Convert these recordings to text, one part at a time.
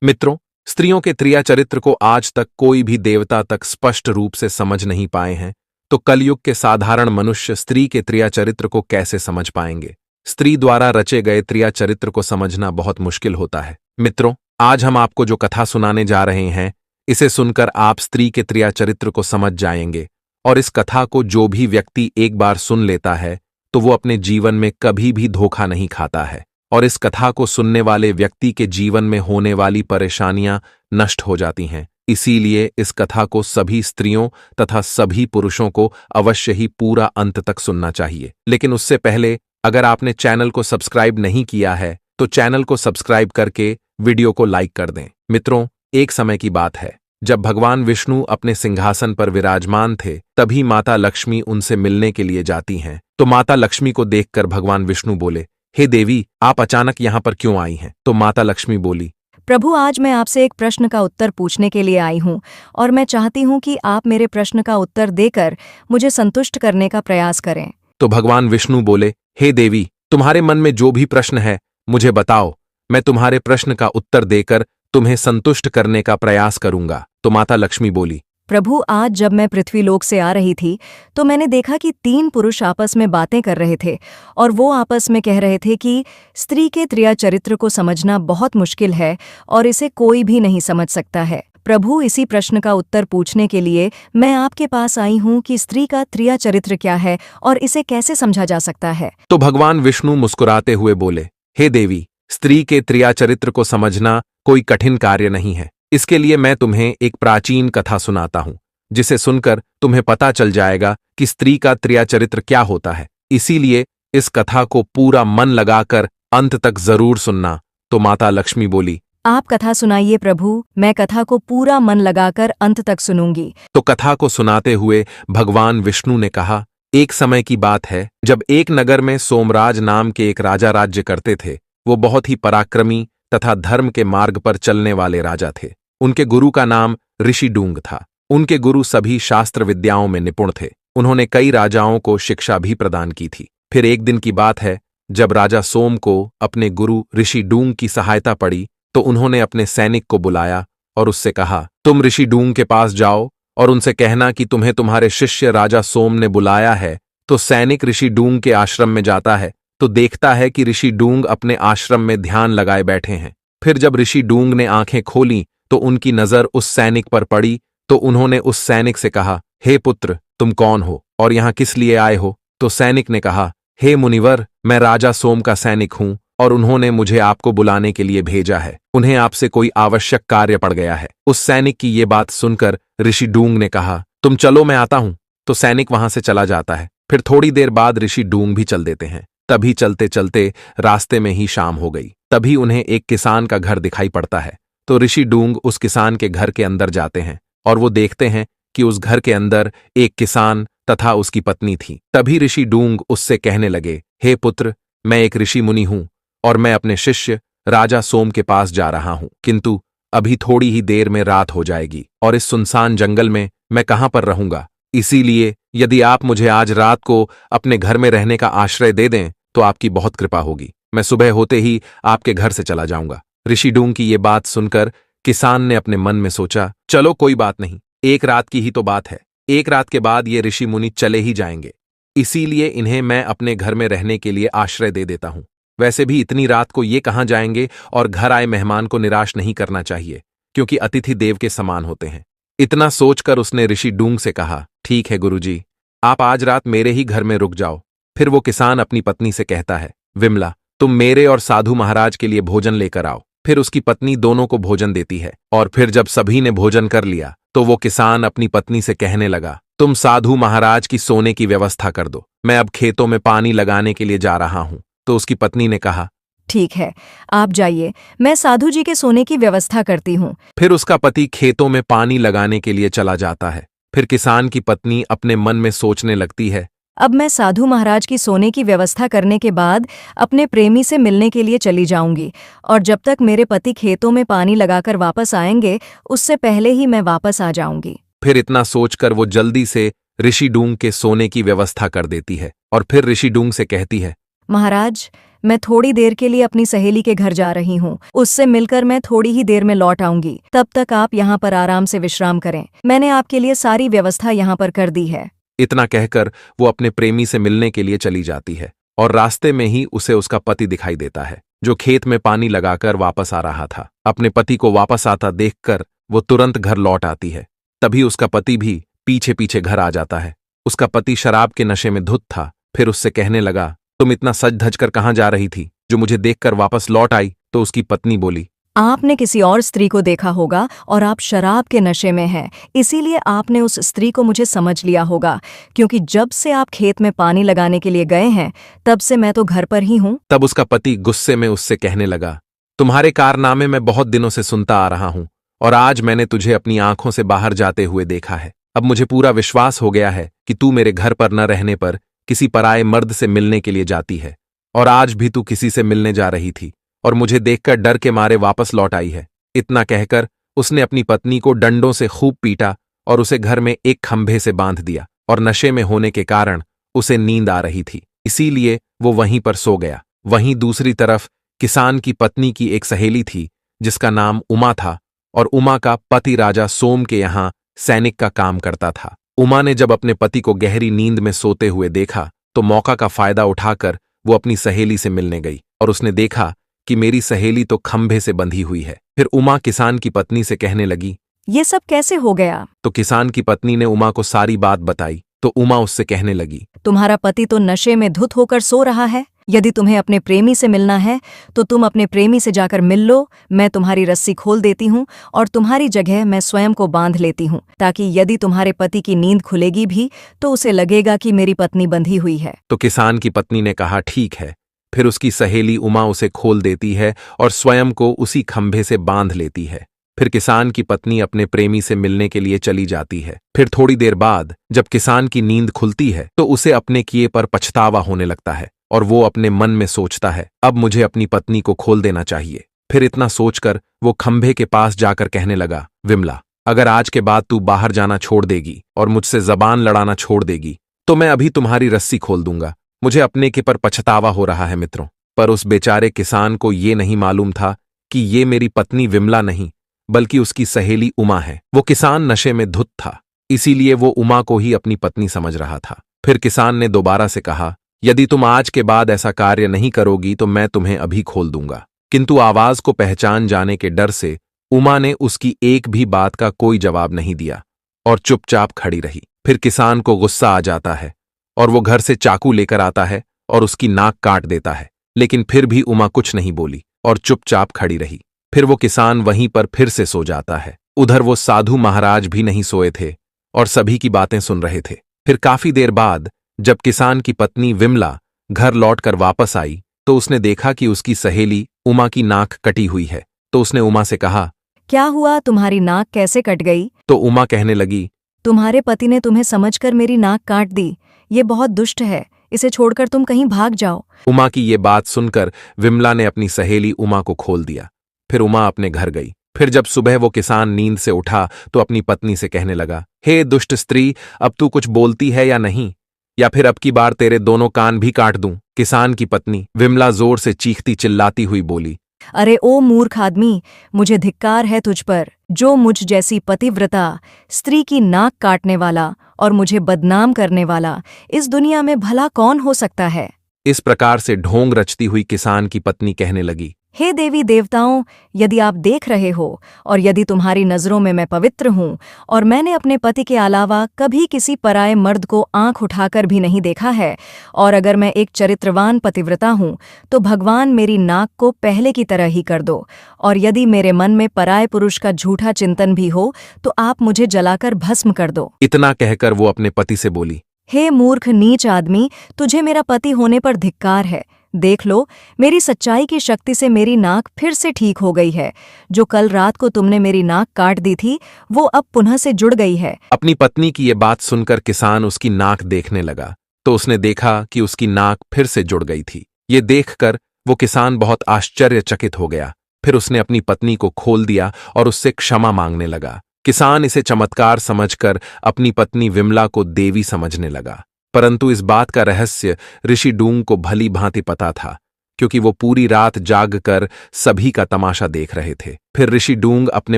मित्रों, स्त्रियों के त्रिया चरित्र को आज तक कोई भी देवता तक स्पष्ट रूप से समझ नहीं पाए हैं, तो कलयुग के साधारण मनुष्य स्त्री के त्रिया चरित्र को कैसे समझ पाएंगे। स्त्री द्वारा रचे गए त्रिया चरित्र को समझना बहुत मुश्किल होता है। मित्रों, आज हम आपको जो कथा सुनाने जा रहे हैं, इसे सुनकर आप स्त्री के त्रिया चरित्र को समझ जाएंगे, और इस कथा को जो भी व्यक्ति एक बार सुन लेता है तो वो अपने जीवन में कभी भी धोखा नहीं खाता है, और इस कथा को सुनने वाले व्यक्ति के जीवन में होने वाली परेशानियां नष्ट हो जाती हैं। इसीलिए इस कथा को सभी स्त्रियों तथा सभी पुरुषों को अवश्य ही पूरा अंत तक सुनना चाहिए। लेकिन उससे पहले अगर आपने चैनल को सब्सक्राइब नहीं किया है तो चैनल को सब्सक्राइब करके वीडियो को लाइक कर दें। मित्रों, एक समय की बात है जब भगवान विष्णु अपने सिंहासन पर विराजमान थे, तभी माता लक्ष्मी उनसे मिलने के लिए जाती हैं। तो माता लक्ष्मी को देखकर भगवान विष्णु बोले, हे देवी, आप अचानक यहाँ पर क्यों आई हैं? तो माता लक्ष्मी बोली, प्रभु, आज मैं आपसे एक प्रश्न का उत्तर पूछने के लिए आई हूँ और मैं चाहती हूँ कि आप मेरे प्रश्न का उत्तर देकर मुझे संतुष्ट करने का प्रयास करें। तो भगवान विष्णु बोले, हे देवी, तुम्हारे मन में जो भी प्रश्न है मुझे बताओ, मैं तुम्हारे प्रश्न का उत्तर देकर तुम्हें संतुष्ट करने का प्रयास करूंगा। तो माता लक्ष्मी बोली, प्रभु, आज जब मैं पृथ्वीलोक से आ रही थी तो मैंने देखा कि 3 पुरुष आपस में बातें कर रहे थे और वो आपस में कह रहे थे कि स्त्री के त्रिया चरित्र को समझना बहुत मुश्किल है और इसे कोई भी नहीं समझ सकता है। प्रभु, इसी प्रश्न का उत्तर पूछने के लिए मैं आपके पास आई हूँ कि स्त्री का त्रिया चरित्र क्या है और इसे कैसे समझा जा सकता है। तो भगवान विष्णु मुस्कुराते हुए बोले, हे देवी, स्त्री के त्रिया चरित्र को समझना कोई कठिन कार्य नहीं है। इसके लिए मैं तुम्हें एक प्राचीन कथा सुनाता हूं, जिसे सुनकर तुम्हें पता चल जाएगा कि स्त्री का त्रिया चरित्र क्या होता है। इसीलिए इस कथा को पूरा मन लगाकर अंत तक जरूर सुनना। तो माता लक्ष्मी बोली, आप कथा सुनाइए प्रभु, मैं कथा को पूरा मन लगाकर अंत तक सुनूंगी। तो कथा को सुनाते हुए भगवान विष्णु ने कहा, एक समय की बात है जब एक नगर में सोमराज नाम के एक राजा राज्य करते थे। वो बहुत ही पराक्रमी तथा धर्म के मार्ग पर चलने वाले राजा थे। उनके गुरु का नाम ऋषि डूंग था। उनके गुरु सभी शास्त्र विद्याओं में निपुण थे। उन्होंने कई राजाओं को शिक्षा भी प्रदान की थी। फिर एक दिन की बात है जब राजा सोम को अपने गुरु ऋषि डूंग की सहायता पड़ी, तो उन्होंने अपने सैनिक को बुलाया और उससे कहा, तुम ऋषि डूंग के पास जाओ और उनसे कहना कि तुम्हें तुम्हारे शिष्य राजा सोम ने बुलाया है। तो सैनिक ऋषि डूंग के आश्रम में जाता है तो देखता है कि ऋषि डूंग अपने आश्रम में ध्यान लगाए बैठे हैं। फिर जब ऋषि डूंग ने आंखें खोली तो उनकी नजर उस सैनिक पर पड़ी। तो उन्होंने उस सैनिक से कहा, हे पुत्र, तुम कौन हो और यहाँ किस लिए आए हो? तो सैनिक ने कहा, हे मुनिवर, मैं राजा सोम का सैनिक हूँ और उन्होंने मुझे आपको बुलाने के लिए भेजा है। उन्हें आपसे कोई आवश्यक कार्य पड़ गया है। उस सैनिक की ये बात सुनकर ऋषि डूंग ने कहा, तुम चलो, मैं आता हूं। तो सैनिक वहां से चला जाता है। फिर थोड़ी देर बाद ऋषि डूंग भी चल देते हैं। तभी चलते चलते रास्ते में ही शाम हो गई। तभी उन्हें एक किसान का घर दिखाई पड़ता है। तो ऋषि डूंग उस किसान के घर के अंदर जाते हैं और वो देखते हैं कि उस घर के अंदर एक किसान तथा उसकी पत्नी थी। तभी ऋषि डूंग उससे कहने लगे, हे पुत्र, मैं एक ऋषि मुनि हूं और मैं अपने शिष्य राजा सोम के पास जा रहा हूं, किंतु अभी थोड़ी ही देर में रात हो जाएगी और इस सुनसान जंगल में मैं कहां पर रहूंगा। इसीलिए यदि आप मुझे आज रात को अपने घर में रहने का आश्रय दे दें तो आपकी बहुत कृपा होगी। मैं सुबह होते ही आपके घर से चला जाऊंगा। ऋषि डूंग की ये बात सुनकर किसान ने अपने मन में सोचा, चलो कोई बात नहीं, एक रात की ही तो बात है। एक रात के बाद ये ऋषि मुनि चले ही जाएंगे, इसीलिए इन्हें मैं अपने घर में रहने के लिए आश्रय दे देता हूं। वैसे भी इतनी रात को ये कहां जाएंगे और घर आए मेहमान को निराश नहीं करना चाहिए, क्योंकि अतिथि देव के समान होते हैं। इतना सोचकर उसने ऋषि डूंग से कहा, ठीक है गुरुजी, आप आज रात मेरे ही घर में रुक जाओ। फिर वो किसान अपनी पत्नी से कहता है, विमला, तुम मेरे और साधु महाराज के लिए भोजन लेकर आओ। फिर उसकी पत्नी दोनों को भोजन देती है और फिर जब सभी ने भोजन कर लिया तो वो किसान अपनी पत्नी से कहने लगा, तुम साधु महाराज की सोने की व्यवस्था कर दो, मैं अब खेतों में पानी लगाने के लिए जा रहा हूं। तो उसकी पत्नी ने कहा, ठीक है, आप जाइए, मैं साधु जी के सोने की व्यवस्था करती हूँ। फिर उसका पति खेतों में पानी लगाने के लिए चला जाता है। फिर किसान की पत्नी अपने मन में सोचने लगती है, अब मैं साधु महाराज की सोने की व्यवस्था करने के बाद अपने प्रेमी से मिलने के लिए चली जाऊंगी और जब तक मेरे पति खेतों में पानी लगाकर वापस आएंगे उससे पहले ही मैं वापस आ जाऊंगी। फिर इतना सोचकर वो जल्दी से ऋषि डूंग के सोने की व्यवस्था कर देती है और फिर ऋषि डूंग से कहती है, महाराज, मैं थोड़ी देर के लिए अपनी सहेली के घर जा रही हूँ। उससे मिलकर मैं थोड़ी ही देर में लौट आऊंगी। तब तक आप यहाँ पर आराम से विश्राम करें। मैंने आपके लिए सारी व्यवस्था यहाँ पर कर दी है। इतना कहकर वो अपने प्रेमी से मिलने के लिए चली जाती है और रास्ते में ही उसे उसका पति दिखाई देता है, जो खेत में पानी लगाकर वापस आ रहा था। अपने पति को वापस आता देखकर वो तुरंत घर लौट आती है। तभी उसका पति भी पीछे पीछे घर आ जाता है। उसका पति शराब के नशे में धुत था। फिर उससे कहने लगा, तुम इतना सज धज कर कहाँ जा रही थी, जो मुझे देखकर वापस लौट आई? तो उसकी पत्नी बोली, आपने किसी और स्त्री को देखा होगा और आप शराब के नशे में हैं, इसीलिए आपने उस स्त्री को मुझे समझ लिया होगा, क्योंकि जब से आप खेत में पानी लगाने के लिए गए हैं तब से मैं तो घर पर ही हूँ। तब उसका पति गुस्से में उससे कहने लगा, तुम्हारे कारनामे मैं बहुत दिनों से सुनता आ रहा हूं और आज मैंने तुझे अपनी आंखों से बाहर जाते हुए देखा है। अब मुझे पूरा विश्वास हो गया है कि तू मेरे घर पर न रहने पर किसी पराये मर्द से मिलने के लिए जाती है, और आज भी तू किसी से मिलने जा रही थी और मुझे देखकर डर के मारे वापस लौट आई है। इतना कहकर उसने अपनी पत्नी को डंडों से खूब पीटा और उसे घर में एक खंभे से बांध दिया, और नशे में होने के कारण उसे नींद आ रही थी, इसीलिए वो वहीं पर सो गया। वहीं दूसरी तरफ किसान की पत्नी की एक सहेली थी जिसका नाम उमा था, और उमा का पति राजा सोम के यहाँ सैनिक का काम करता था। उमा ने जब अपने पति को गहरी नींद में सोते हुए देखा तो मौका का फायदा उठाकर वो अपनी सहेली से मिलने गई, और उसने देखा कि मेरी सहेली तो खंभे से बंधी हुई है। फिर उमा किसान की पत्नी से कहने लगी, ये सब कैसे हो गया? तो किसान की पत्नी ने उमा को सारी बात बताई। तो उमा उससे कहने लगी, तुम्हारा पति तो नशे में धुत होकर सो रहा है। यदि तुम्हें अपने प्रेमी से मिलना है तो तुम अपने प्रेमी से जाकर मिल लो। मैं तुम्हारी रस्सी खोल देती हूँ और तुम्हारी जगह मैं स्वयं को बांध लेती हूँ, ताकि यदि तुम्हारे पति की नींद खुलेगी भी तो उसे लगेगा कि मेरी पत्नी बंधी हुई है। तो किसान की पत्नी ने कहा, ठीक है। फिर उसकी सहेली उमा उसे खोल देती है और स्वयं को उसी खंभे से बांध लेती है। फिर किसान की पत्नी अपने प्रेमी से मिलने के लिए चली जाती है। फिर थोड़ी देर बाद जब किसान की नींद खुलती है तो उसे अपने किए पर पछतावा होने लगता है, और वो अपने मन में सोचता है, अब मुझे अपनी पत्नी को खोल देना चाहिए। फिर इतना सोचकर वो खंभे के पास जाकर कहने लगा, विमला, अगर आज के बाद तू बाहर जाना छोड़ देगी और मुझसे जबान लड़ाना छोड़ देगी तो मैं अभी तुम्हारी रस्सी खोल दूंगा। मुझे अपने के पर पछतावा हो रहा है मित्रों। पर उस बेचारे किसान को ये नहीं मालूम था कि ये मेरी पत्नी विमला नहीं बल्कि उसकी सहेली उमा है। वो किसान नशे में धुत था, इसीलिए वो उमा को ही अपनी पत्नी समझ रहा था। फिर किसान ने दोबारा से कहा, यदि तुम आज के बाद ऐसा कार्य नहीं करोगी तो मैं तुम्हें अभी खोल दूंगा। किंतु आवाज को पहचान जाने के डर से उमा ने उसकी एक भी बात का कोई जवाब नहीं दिया और चुपचाप खड़ी रही। फिर किसान को गुस्सा आ जाता है और वो घर से चाकू लेकर आता है और उसकी नाक काट देता है, लेकिन फिर भी उमा कुछ नहीं बोली और चुपचाप खड़ी रही। फिर वो किसान वहीं पर फिर से सो जाता है। उधर वो साधु महाराज भी नहीं सोए थे और सभी की बातें सुन रहे थे। फिर काफी देर बाद जब किसान की पत्नी विमला घर लौटकर वापस आई तो उसने देखा कि उसकी सहेली उमा की नाक कटी हुई है। तो उसने उमा से कहा, क्या हुआ, तुम्हारी नाक कैसे कट गई? तो उमा कहने लगी, तुम्हारे पति ने तुम्हें समझकर मेरी नाक काट दी। ये बहुत दुष्ट है, इसे छोड़कर तुम कहीं भाग जाओ। उमा की ये बात सुनकर विमला ने अपनी सहेली उमा को खोल दिया। फिर उमा अपने घर गई। फिर जब सुबह वो किसान नींद से उठा तो अपनी पत्नी से कहने लगा, हे दुष्ट स्त्री, अब तू कुछ बोलती है या नहीं, या फिर अब की बार तेरे दोनों कान भी काट दूं। किसान की पत्नी विमला जोर से चीखती चिल्लाती हुई बोली, अरे ओ मूर्ख आदमी, मुझे धिक्कार है तुझ पर, जो मुझ जैसी पतिव्रता स्त्री की नाक काटने वाला और मुझे बदनाम करने वाला इस दुनिया में भला कौन हो सकता है। इस प्रकार से ढोंग रचती हुई किसान की पत्नी कहने लगी, हे देवी देवताओं, यदि आप देख रहे हो और यदि तुम्हारी नज़रों में मैं पवित्र हूँ और मैंने अपने पति के अलावा कभी किसी पराये मर्द को आंख उठाकर भी नहीं देखा है, और अगर मैं एक चरित्रवान पतिव्रता हूँ तो भगवान मेरी नाक को पहले की तरह ही कर दो, और यदि मेरे मन में पराये पुरुष का झूठा चिंतन भी हो तो आप मुझे जलाकर भस्म कर दो। इतना कहकर वो अपने पति से बोली, हे मूर्ख नीच आदमी, तुझे मेरा पति होने पर धिक्कार है। देख लो, मेरी सच्चाई की शक्ति से मेरी नाक फिर से ठीक हो गई है। जो कल रात को तुमने मेरी नाक काट दी थी वो अब पुनः से जुड़ गई है। अपनी पत्नी की ये बात सुनकर किसान उसकी नाक देखने लगा तो उसने देखा कि उसकी नाक फिर से जुड़ गई थी। ये देखकर वो किसान बहुत आश्चर्यचकित हो गया। फिर उसने अपनी पत्नी को खोल दिया और उससे क्षमा मांगने लगा। किसान इसे चमत्कार समझकर अपनी पत्नी विमला को देवी समझने लगा, परंतु इस बात का रहस्य ऋषि डूंग को भली भांति पता था, क्योंकि वो पूरी रात जाग कर सभी का तमाशा देख रहे थे। फिर ऋषि डूंग अपने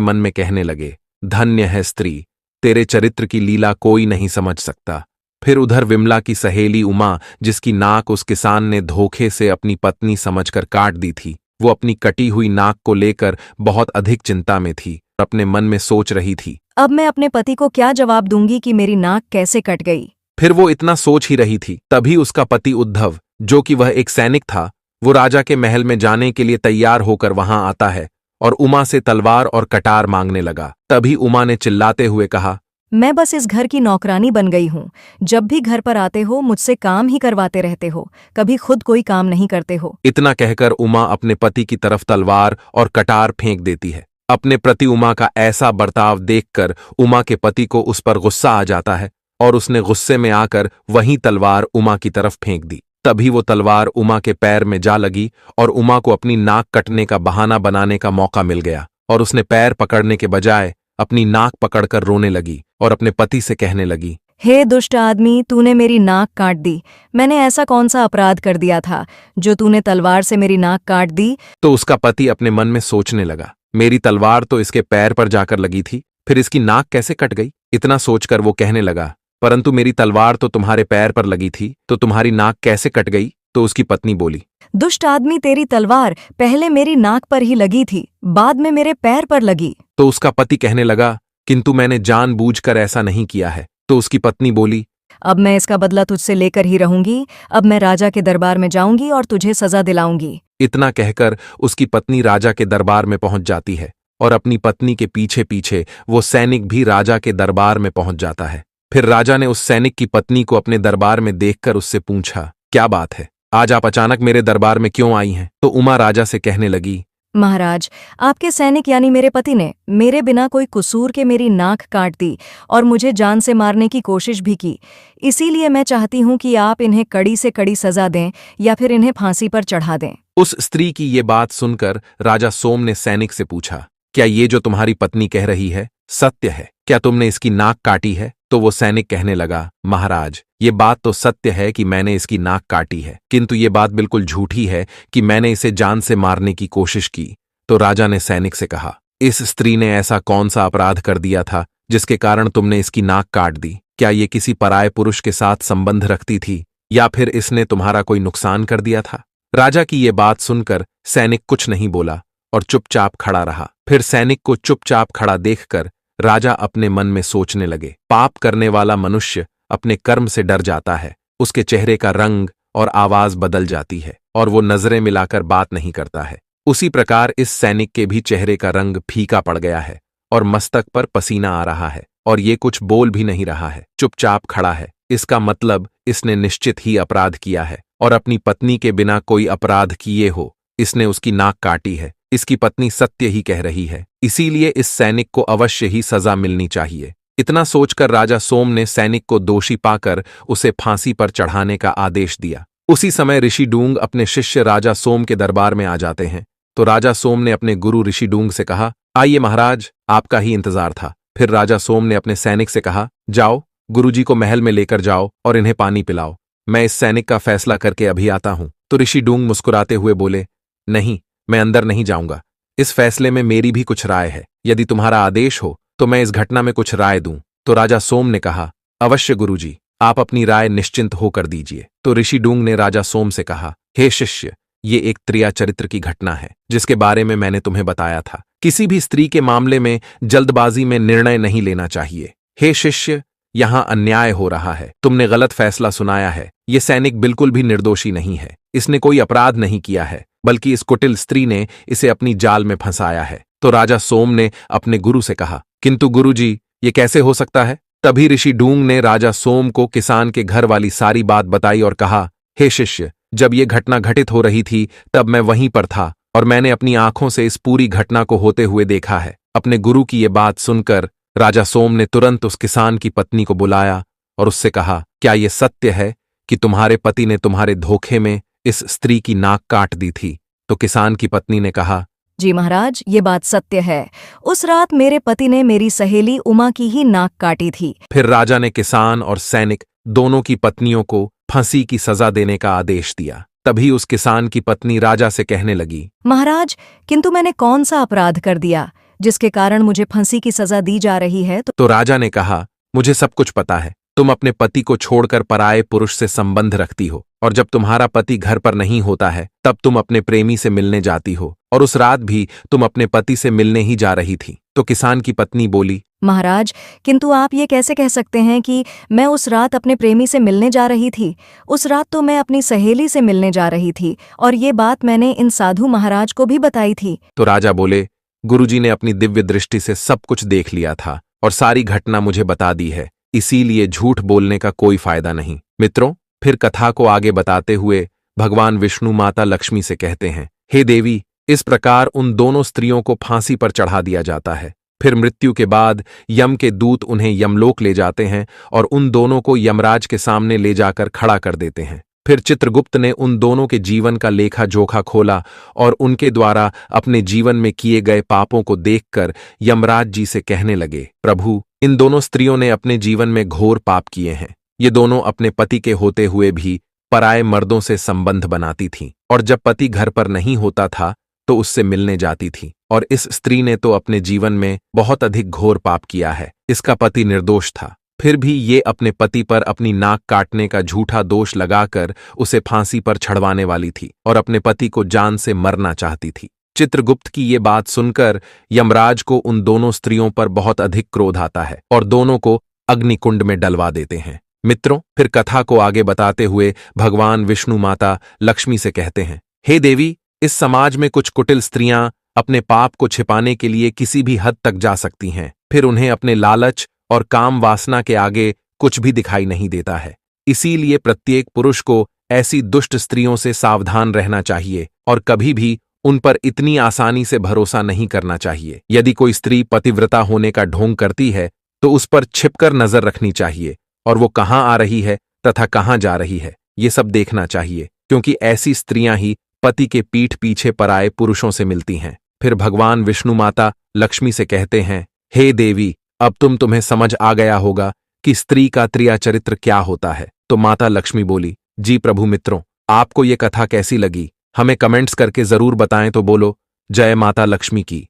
मन में कहने लगे, धन्य है स्त्री, तेरे चरित्र की लीला कोई नहीं समझ सकता। फिर उधर विमला की सहेली उमा, जिसकी नाक उस किसान ने धोखे से अपनी पत्नी समझकर काट दी थी, वो अपनी कटी हुई नाक को लेकर बहुत अधिक चिंता में थी और अपने मन में सोच रही थी, अब मैं अपने पति को क्या जवाब दूंगी कि मेरी नाक कैसे कट गई। फिर वो इतना सोच ही रही थी, तभी उसका पति उद्धव, जो कि वह एक सैनिक था, वो राजा के महल में जाने के लिए तैयार होकर वहां आता है और उमा से तलवार और कटार मांगने लगा। तभी उमा ने चिल्लाते हुए कहा, मैं बस इस घर की नौकरानी बन गई हूँ। जब भी घर पर आते हो मुझसे काम ही करवाते रहते हो, कभी खुद कोई काम नहीं करते हो। इतना कहकर उमा अपने पति की तरफ तलवार और कटार फेंक देती है। अपने प्रति उमा का ऐसा बर्ताव देखकर उमा के पति को उस पर गुस्सा आ जाता है और उसने गुस्से में आकर वही तलवार उमा की तरफ फेंक दी। तभी वो तलवार उमा के पैर में जा लगी और उमा को अपनी नाक कटने का बहाना बनाने का मौका मिल गया और उसने पैर पकड़ने के बजाय अपनी नाक पकड़कर रोने लगी और अपने पति से कहने लगी, हे दुष्ट आदमी, तूने मेरी नाक काट दी। मैंने ऐसा कौन सा अपराध कर दिया था जो तूने तलवार से मेरी नाक काट दी। तो उसका पति अपने मन में सोचने लगा, मेरी तलवार तो इसके पैर पर जाकर लगी थी, फिर इसकी नाक कैसे कट गई। इतना सोचकर वो कहने लगा, परंतु मेरी तलवार तो तुम्हारे पैर पर लगी थी, तो तुम्हारी नाक कैसे कट गई। तो उसकी पत्नी बोली, दुष्ट आदमी, तेरी तलवार पहले मेरी नाक पर ही लगी थी, बाद में मेरे पैर पर लगी। तो उसका पति कहने लगा, किंतु मैंने जानबूझकर ऐसा नहीं किया है। तो उसकी पत्नी बोली, अब मैं इसका बदला तुझसे लेकर ही रहूंगी। अब मैं राजा के दरबार में जाऊंगी और तुझे सजा दिलाऊंगी। इतना कहकर उसकी पत्नी राजा के दरबार में पहुंच जाती है और अपनी पत्नी के पीछे पीछे वो सैनिक भी राजा के दरबार में पहुंच जाता है। फिर राजा ने उस सैनिक की पत्नी को अपने दरबार में देखकर उससे पूछा, क्या बात है, आज आप अचानक मेरे दरबार में क्यों आई हैं। तो उमा राजा से कहने लगी, महाराज, आपके सैनिक यानी मेरे पति ने मेरे बिना कोई कसूर के मेरी नाक काट दी और मुझे जान से मारने की कोशिश भी की। इसीलिए मैं चाहती हूँ कि आप इन्हें कड़ी से कड़ी सजा दें या फिर इन्हें फांसी पर चढ़ा दें। उस स्त्री की ये बात सुनकर राजा सोम ने सैनिक से पूछा, क्या ये जो तुम्हारी पत्नी कह रही है सत्य है? क्या तुमने इसकी नाक काटी है? तो वो सैनिक कहने लगा, महाराज, ये बात तो सत्य है कि मैंने इसकी नाक काटी है, किंतु ये बात बिल्कुल झूठी है कि मैंने इसे जान से मारने की कोशिश की। तो राजा ने सैनिक से कहा, इस स्त्री ने ऐसा कौन सा अपराध कर दिया था जिसके कारण तुमने इसकी नाक काट दी? क्या ये किसी पराये पुरुष के साथ संबंध रखती थी या फिर इसने तुम्हारा कोई नुकसान कर दिया था? राजा की ये बात सुनकर सैनिक कुछ नहीं बोला और चुपचाप खड़ा रहा। फिर सैनिक को चुपचाप खड़ा देखकर राजा अपने मन में सोचने लगे, पाप करने वाला मनुष्य अपने कर्म से डर जाता है, उसके चेहरे का रंग और आवाज बदल जाती है और वो नजरें मिलाकर बात नहीं करता है। उसी प्रकार इस सैनिक के भी चेहरे का रंग फीका पड़ गया है और मस्तक पर पसीना आ रहा है और ये कुछ बोल भी नहीं रहा है, चुपचाप खड़ा है। इसका मतलब इसने निश्चित ही अपराध किया है और अपनी पत्नी के बिना कोई अपराध किए हो इसने उसकी नाक काटी है। इसकी पत्नी सत्य ही कह रही है, इसीलिए इस सैनिक को अवश्य ही सजा मिलनी चाहिए। इतना सोचकर राजा सोम ने सैनिक को दोषी पाकर उसे फांसी पर चढ़ाने का आदेश दिया। उसी समय ऋषि डूंग अपने शिष्य राजा सोम के दरबार में आ जाते हैं। तो राजा सोम ने अपने गुरु ऋषि डूंग से कहा, आइए महाराज, आपका ही इंतजार था। फिर राजा सोम ने अपने सैनिक से कहा, जाओ गुरुजी को महल में लेकर जाओ और इन्हें पानी पिलाओ, मैं इस सैनिक का फैसला करके अभी आता हूं। तो ऋषि डूंग मुस्कुराते हुए बोले, नहीं, मैं अंदर नहीं जाऊंगा, इस फैसले में मेरी भी कुछ राय है। यदि तुम्हारा आदेश हो तो मैं इस घटना में कुछ राय दूं। तो राजा सोम ने कहा, अवश्य गुरुजी, आप अपनी राय निश्चिंत होकर दीजिए। तो ऋषि डूंग ने राजा सोम से कहा, हे शिष्य, ये एक त्रिया चरित्र की घटना है जिसके बारे में मैंने तुम्हें बताया था। किसी भी स्त्री के मामले में जल्दबाजी में निर्णय नहीं लेना चाहिए। हे शिष्य, यहां अन्याय हो रहा है, तुमने गलत फैसला सुनाया है। ये सैनिक बिल्कुल भी निर्दोषी नहीं है, इसने कोई अपराध नहीं किया है, बल्कि इस कुटिल स्त्री ने इसे अपनी जाल में फंसाया है। तो राजा सोम ने अपने गुरु से कहा, किंतु गुरुजी, ये कैसे हो सकता है? तभी ऋषि डूंग ने राजा सोम को किसान के घर वाली सारी बात बताई और कहा, हे शिष्य, जब ये घटना घटित हो रही थी तब मैं वहीं पर था और मैंने अपनी आंखों से इस पूरी घटना को होते हुए देखा है। अपने गुरु की ये बात सुनकर राजा सोम ने तुरंत उस किसान की पत्नी को बुलाया और उससे कहा, क्या ये सत्य है कि तुम्हारे पति ने तुम्हारे धोखे में इस स्त्री की नाक काट दी थी? तो किसान की पत्नी ने कहा, जी महाराज, ये बात सत्य है। उस रात मेरे पति ने मेरी सहेली उमा की ही नाक काटी थी। फिर राजा ने किसान और सैनिक दोनों की पत्नियों को फांसी की सजा देने का आदेश दिया। तभी उस किसान की पत्नी राजा से कहने लगी, महाराज, किंतु मैंने कौन सा अपराध कर दिया जिसके कारण मुझे फांसी की सजा दी जा रही है? तो राजा ने कहा, मुझे सब कुछ पता है। तुम अपने पति को छोड़कर पराये पुरुष से संबंध रखती हो, और जब तुम्हारा पति घर पर नहीं होता है तब तुम अपने प्रेमी से मिलने जाती हो, और उस रात भी तुम अपने पति से मिलने ही जा रही थी। तो किसान की पत्नी बोली, महाराज, किंतु आप ये कैसे कह सकते हैं कि मैं उस रात अपने प्रेमी से मिलने जा रही थी? उस रात तो मैं अपनी सहेली से मिलने जा रही थी, और ये बात मैंने इन साधु महाराज को भी बताई थी। तो राजा बोले, गुरुजी ने अपनी दिव्य दृष्टि से सब कुछ देख लिया था और सारी घटना मुझे बता दी है, इसीलिए झूठ बोलने का कोई फायदा नहीं। मित्रों, फिर कथा को आगे बताते हुए भगवान विष्णु माता लक्ष्मी से कहते हैं, हे देवी, इस प्रकार उन दोनों स्त्रियों को फांसी पर चढ़ा दिया जाता है। फिर मृत्यु के बाद यम के दूत उन्हें यमलोक ले जाते हैं और उन दोनों को यमराज के सामने ले जाकर खड़ा कर देते हैं। फिर चित्रगुप्त ने उन दोनों के जीवन का लेखा जोखा खोला और उनके द्वारा अपने जीवन में किए गए पापों को देखकर यमराज जी से कहने लगे, प्रभु, इन दोनों स्त्रियों ने अपने जीवन में घोर पाप किए हैं। ये दोनों अपने पति के होते हुए भी पराये मर्दों से संबंध बनाती थीं, और जब पति घर पर नहीं होता था तो उससे मिलने जाती थी। और इस स्त्री ने तो अपने जीवन में बहुत अधिक घोर पाप किया है। इसका पति निर्दोष था, फिर भी ये अपने पति पर अपनी नाक काटने का झूठा दोष लगाकर उसे फांसी पर चढ़वाने वाली थी और अपने पति को जान से मरना चाहती थी। चित्रगुप्त की ये बात सुनकर यमराज को उन दोनों स्त्रियों पर बहुत अधिक क्रोध आता है और दोनों को अग्निकुंड में डलवा देते हैं। मित्रों, फिर कथा को आगे बताते हुए भगवान विष्णु माता लक्ष्मी से कहते हैं, हे देवी, इस समाज में कुछ कुटिल स्त्रियां अपने पाप को छिपाने के लिए किसी भी हद तक जा सकती हैं, फिर उन्हें अपने लालच और काम वासना के आगे कुछ भी दिखाई नहीं देता है। इसीलिए प्रत्येक पुरुष को ऐसी दुष्ट स्त्रियों से सावधान रहना चाहिए और कभी भी उन पर इतनी आसानी से भरोसा नहीं करना चाहिए। यदि कोई स्त्री पतिव्रता होने का ढोंग करती है तो उस पर छिपकर नजर रखनी चाहिए और वो कहाँ आ रही है तथा कहाँ जा रही है, ये सब देखना चाहिए, क्योंकि ऐसी स्त्रियां ही पति के पीठ पीछे पराये पुरुषों से मिलती हैं। फिर भगवान विष्णु माता लक्ष्मी से कहते हैं, हे देवी, अब तुम्हें समझ आ गया होगा कि स्त्री का त्रिया चरित्र क्या होता है। तो माता लक्ष्मी बोली, जी प्रभु मित्रों, आपको ये कथा कैसी लगी हमें कमेंट्स करके जरूर बताएं। तो बोलो, जय माता लक्ष्मी की।